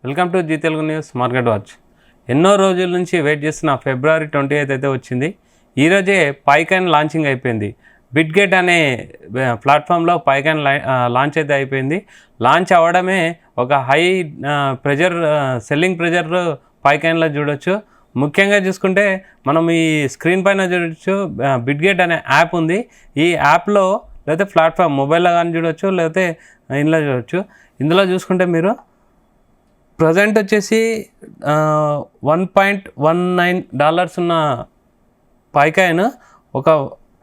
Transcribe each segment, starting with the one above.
Welcome to Zee Telugu news market watch. ఎన్నో రోజుల నుంచి వెయిట్ చేస్తున్న ఫిబ్రవరి 28 అయితే వచ్చింది. ఈరోజే పైకాన్ లాంచింగ్ అయిపోయింది. బిట్గెట్ అనే ప్లాట్ఫామ్లో పైకాన్ లాంచ్ అయితే అయిపోయింది. లాంచ్ అవ్వడమే ఒక హై ప్రెజర్ సెల్లింగ్ ప్రెజర్ పైకాన్లో చూడొచ్చు. ముఖ్యంగా చూసుకుంటే మనం ఈ స్క్రీన్ పైన చూడొచ్చు, బిట్గెట్ అనే యాప్ ఉంది. ఈ యాప్లో లేకపోతే ప్లాట్ఫామ్ మొబైల్లో కానీ చూడొచ్చు, లేకపోతే ఇందులో చూడొచ్చు. ఇందులో చూసుకుంటే మీరు ప్రజెంట్ వచ్చేసి $1.19 ఉన్న పైకాయిన్ ఒక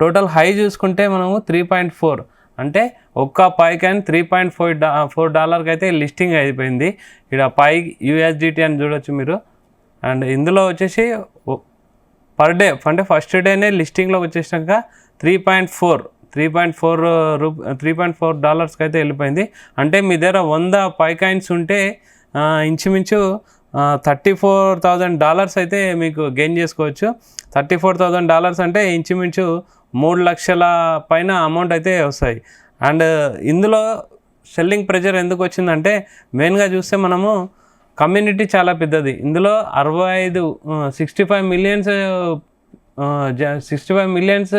టోటల్ హై చూసుకుంటే మనము 3.4, అంటే ఒక్క పైకాయిన్ $3.4 అయితే లిస్టింగ్ అయిపోయింది. ఇక్కడ USDT అని చూడొచ్చు మీరు. అండ్ ఇందులో వచ్చేసి పర్ డే అంటే ఫస్ట్ డేనే లిస్టింగ్లోకి వచ్చేసాక $3.4 అయితే వెళ్ళిపోయింది. అంటే మీ దగ్గర 100 పైకాయిన్స్ ఉంటే ఇంచుమించు $34,000 అయితే మీకు గెయిన్ చేసుకోవచ్చు. $34,000 అంటే ఇంచుమించు 3 లక్షల పైన అమౌంట్ అయితే వస్తాయి. అండ్ ఇందులో సెల్లింగ్ ప్రెజర్ ఎందుకు వచ్చిందంటే మెయిన్గా చూస్తే మనము కమ్యూనిటీ చాలా పెద్దది. ఇందులో 65 మిలియన్స్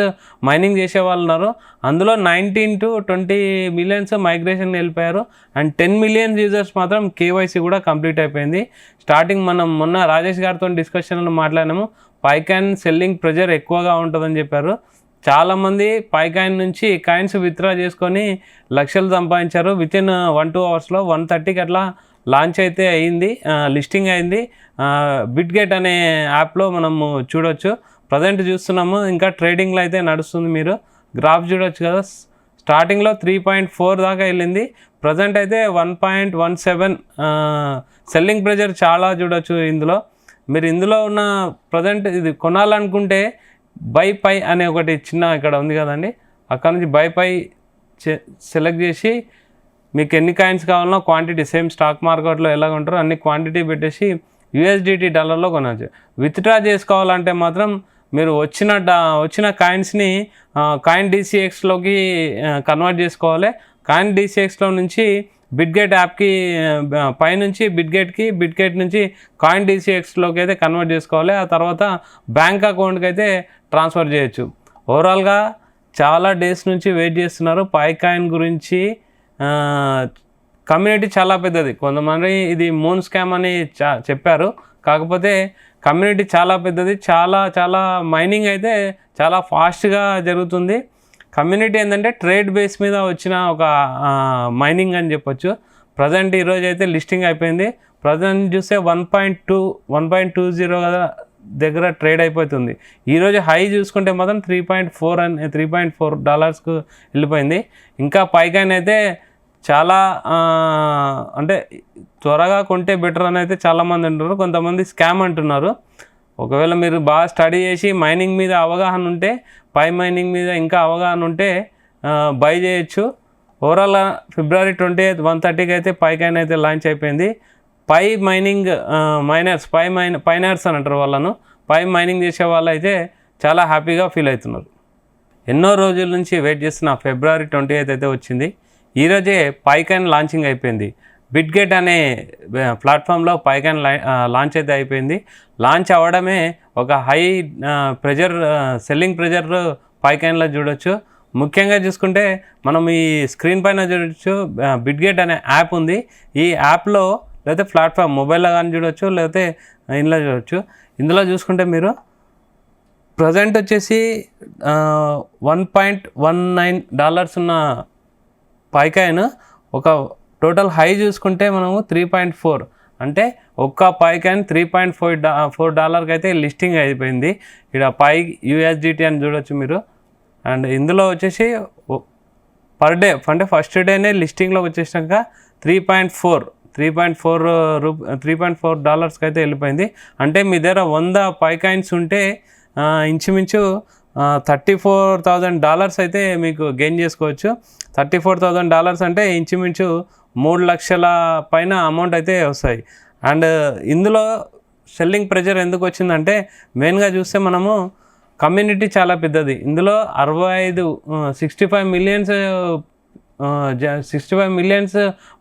మైనింగ్ చేసే వాళ్ళు ఉన్నారు. అందులో 19 to 20 మిలియన్స్ మైగ్రేషన్ వెళ్ళిపోయారు. అండ్ 10 మిలియన్ యూజర్స్ మాత్రం KYC కూడా కంప్లీట్ అయిపోయింది. స్టార్టింగ్ మనం మొన్న రాజేష్ గారితో డిస్కషన్లో మాట్లాడినాము. పైకాయిన్ సెల్లింగ్ ప్రెజర్ ఎక్కువగా ఉంటుందని చెప్పారు. చాలామంది పైకాయిన్ నుంచి కాయిన్స్ విత్డ్రా చేసుకొని లక్షలు సంపాదించారు. వితిన్ 1-2 అవర్స్లో 130కి అట్లా లాంచ్ అయితే అయింది, లిస్టింగ్ అయింది. బిట్గెట్ అనే యాప్లో మనము చూడొచ్చు. ప్రజెంట్ చూస్తున్నాము, ఇంకా ట్రేడింగ్లో అయితే నడుస్తుంది. మీరు గ్రాఫ్ చూడొచ్చు కదా, స్టార్టింగ్లో 3.4 దాకా వెళ్ళింది. ప్రజెంట్ అయితే 1.17. సెల్లింగ్ ప్రెజర్ చాలా చూడొచ్చు ఇందులో. మీరు ఇందులో ఉన్న ప్రజెంట్ ఇది కొనాలనుకుంటే బై పై అనే ఒకటి చిన్న ఇక్కడ ఉంది కదండి, అక్కడ నుంచి బై పై సెలెక్ట్ చేసి మీకు ఎన్ని కాయిన్స్ కావాలన్నా క్వాంటిటీ సేమ్ స్టాక్ మార్కెట్లో ఎలాగ ఉంటారో అన్ని క్వాంటిటీ పెట్టేసి USDT డాలర్లో కొనవచ్చు. విత్డ్రా చేసుకోవాలంటే మాత్రం మీరు వచ్చిన కాయిన్స్ని కాయిన్ DCXలోకి కన్వర్ట్ చేసుకోవాలి. కాయిన్ DCXలో నుంచి బిట్గెట్ యాప్కి పైనుంచి బిట్గెట్ నుంచి కాయిన్ DCXలోకి అయితే కన్వర్ట్ చేసుకోవాలి. ఆ తర్వాత బ్యాంక్ అకౌంట్కి అయితే ట్రాన్స్ఫర్ చేయొచ్చు. ఓవరాల్గా చాలా డేస్ నుంచి వెయిట్ చేస్తున్నారు పైకాయిన్ గురించి. కమ్యూనిటీ చాలా పెద్దది. కొంతమంది ఇది మూన్ స్కామ్ అని చెప్పారు, కాకపోతే కమ్యూనిటీ చాలా పెద్దది. చాలా మైనింగ్ అయితే చాలా ఫాస్ట్గా జరుగుతుంది. కమ్యూనిటీ ఏంటంటే ట్రేడ్ బేస్ మీద వచ్చిన ఒక మైనింగ్ అని చెప్పొచ్చు. ప్రజెంట్ ఈరోజు అయితే లిస్టింగ్ అయిపోయింది. ప్రజెంట్ చూస్తే 1.20 దగ్గర ట్రేడ్ అయిపోతుంది. ఈరోజు హై చూసుకుంటే మాత్రం $3.4కు వెళ్ళిపోయింది. ఇంకా పైకాయిన్ అయితే చాలా అంటే త్వరగా కొంటే బెటర్ అని అయితే చాలామంది అంటున్నారు. కొంతమంది స్కామ్ అంటున్నారు. ఒకవేళ మీరు బాగా స్టడీ చేసి మైనింగ్ మీద అవగాహన ఉంటే, మైనింగ్ మీద ఇంకా అవగాహన ఉంటే బై చేయొచ్చు. ఓవరాల్ ఫిబ్రవరి 28 1:30కి అయితే పైకాయిన్ అయితే లాంచ్ అయిపోయింది. పైనర్స్ అని అంటారు వాళ్ళను. మైనింగ్ చేసే వాళ్ళు అయితే చాలా హ్యాపీగా ఫీల్ అవుతున్నారు. ఎన్నో రోజుల నుంచి వెయిట్ చేస్తున్న ఫిబ్రవరి 28 అయితే వచ్చింది. ఈరోజే పైకాన్ లాంచింగ్ అయిపోయింది. బిట్గెట్ అనే ప్లాట్ఫామ్లో పైకాన్ లాంచ్ అయితే అయిపోయింది. లాంచ్ అవ్వడమే ఒక హై సెల్లింగ్ ప్రెజర్ పైకాన్లో చూడొచ్చు. ముఖ్యంగా చూసుకుంటే మనం ఈ స్క్రీన్ పైన చూడొచ్చు, బిట్గెట్ అనే యాప్ ఉంది. ఈ యాప్లో లేకపోతే ప్లాట్ఫామ్ మొబైల్లో కానీ చూడొచ్చు, లేకపోతే ఇందులో చూడొచ్చు. ఇందులో చూసుకుంటే మీరు ప్రజెంట్ వచ్చేసి $1.19 ఉన్న పైకాయిన్ ఒక టోటల్ హై చూసుకుంటే మనము 3.4, అంటే ఒక్క పైకాయిన్ $3.4 అయితే లిస్టింగ్ అయిపోయింది. ఇక్కడ USDT అని చూడొచ్చు మీరు. అండ్ ఇందులో వచ్చేసి పర్ డే అంటే ఫస్ట్ డేనే లిస్టింగ్లోకి వచ్చేసాక $3.4 అయితే వెళ్ళిపోయింది. అంటే మీ దగ్గర 100 పైకాయిన్స్ ఉంటే ఇంచుమించు $34,000 అయితే మీకు గెయిన్ చేసుకోవచ్చు. $34,000 అంటే ఇంచుమించు 3 లక్షల పైన అమౌంట్ అయితే వస్తాయి. అండ్ ఇందులో సెల్లింగ్ ప్రెజర్ ఎందుకు వచ్చిందంటే మెయిన్గా చూస్తే మనము కమ్యూనిటీ చాలా పెద్దది. ఇందులో 65 మిలియన్స్ 65 మిలియన్స్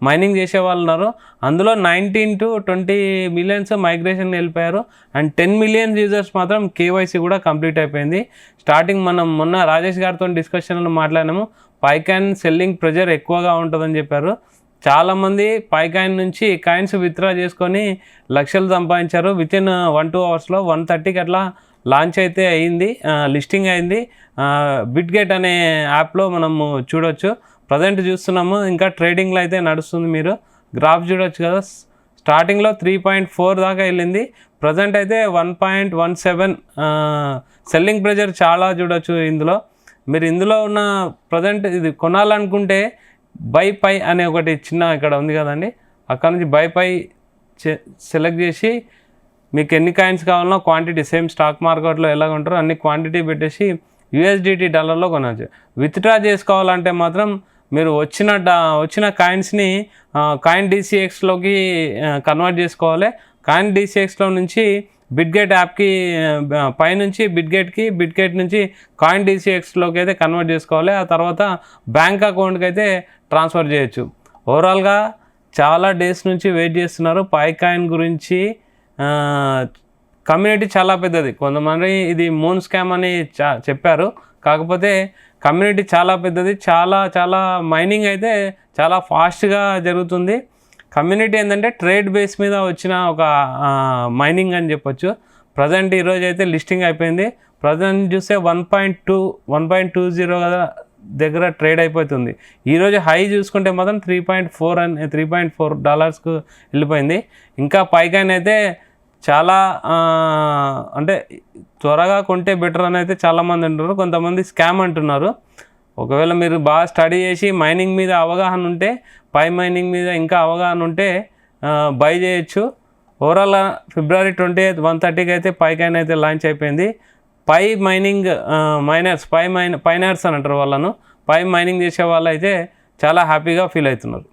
మైనింగ్ చేసే వాళ్ళు ఉన్నారు. అందులో 19 to 20 మిలియన్స్ మైగ్రేషన్ వెళ్ళిపోయారు. అండ్ 10 మిలియన్ యూజర్స్ మాత్రం కేవైసీ కూడా కంప్లీట్ అయిపోయింది. స్టార్టింగ్ మనం మొన్న రాజేష్ గారితో డిస్కషన్లో మాట్లాడినాము. పైకాయిన్ సెల్లింగ్ ప్రెజర్ ఎక్కువగా ఉంటుందని చెప్పారు. చాలామంది పైకాయిన్ నుంచి కాయిన్స్ విత్డ్రా చేసుకొని లక్షలు సంపాదించారు. వితిన్ 1-2 అవర్స్లో 130కి అట్లా లాంచ్ అయితే అయింది, లిస్టింగ్ అయింది. బిట్గెట్ అనే యాప్లో మనము చూడొచ్చు. ప్రజెంట్ చూస్తున్నాము, ఇంకా ట్రేడింగ్లో అయితే నడుస్తుంది. మీరు గ్రాఫ్ చూడొచ్చు కదా, స్టార్టింగ్లో 3.4 దాకా వెళ్ళింది. ప్రజెంట్ అయితే 1.17. సెల్లింగ్ ప్రెజర్ చాలా చూడొచ్చు ఇందులో. మీరు ఇందులో ఉన్న ప్రజెంట్ ఇది కొనాలనుకుంటే బై పై అనే ఒకటి చిన్న ఇక్కడ ఉంది కదండి, అక్కడ నుంచి బై పై సెలెక్ట్ చేసి మీకు ఎన్ని కాయిన్స్ కావాలన్నా క్వాంటిటీ సేమ్ స్టాక్ మార్కెట్లో ఎలాగ ఉంటారో అన్ని క్వాంటిటీ పెట్టేసి యూఎస్డిటీ డాలర్లో కొనవచ్చు. విత్డ్రా చేసుకోవాలంటే మాత్రం మీరు వచ్చిన కాయిన్స్ని కాయిన్ DCXలోకి కన్వర్ట్ చేసుకోవాలి. కాయిన్ DCXలో నుంచి బిట్గెట్ యాప్కి పైనుంచి బిట్గెట్ నుంచి కాయిన్ DCXలోకి అయితే కన్వర్ట్ చేసుకోవాలి. ఆ తర్వాత బ్యాంక్ అకౌంట్కి అయితే ట్రాన్స్ఫర్ చేయొచ్చు. ఓవరాల్గా చాలా డేస్ నుంచి వెయిట్ చేస్తున్నారు పైకాయిన్ గురించి. కమ్యూనిటీ చాలా పెద్దది. కొంతమంది ఇది మూన్ స్కామ్ అని చెప్పారు, కాకపోతే కమ్యూనిటీ చాలా పెద్దది. చాలా మైనింగ్ అయితే చాలా ఫాస్ట్గా జరుగుతుంది. కమ్యూనిటీ ఏంటంటే ట్రేడ్ బేస్ మీద వచ్చిన ఒక మైనింగ్ అని చెప్పొచ్చు. ప్రజెంట్ ఈరోజు అయితే లిస్టింగ్ అయిపోయింది. ప్రజెంట్ చూస్తే 1.20 దగ్గర ట్రేడ్ అయిపోతుంది. ఈరోజు హై చూసుకుంటే మాత్రం $3.4 వెళ్ళిపోయింది. ఇంకా పైకాయిన్ అయితే చాలా అంటే త్వరగా కొంటే బెటర్ అని అయితే చాలామంది అంటున్నారు. కొంతమంది స్కామ్ అంటున్నారు. ఒకవేళ మీరు బాగా స్టడీ చేసి మైనింగ్ మీద అవగాహన ఉంటే, పై మైనింగ్ మీద ఇంకా అవగాహన ఉంటే బై చేయొచ్చు. ఓవరాల్ February 28th 1:30కి అయితే పైకాయిన్ అయితే లాంచ్ అయిపోయింది. పై మైనింగ్ పైనర్స్ అని అంటారు వాళ్ళను. పై మైనింగ్ చేసే వాళ్ళు అయితే చాలా హ్యాపీగా ఫీల్ అవుతున్నారు.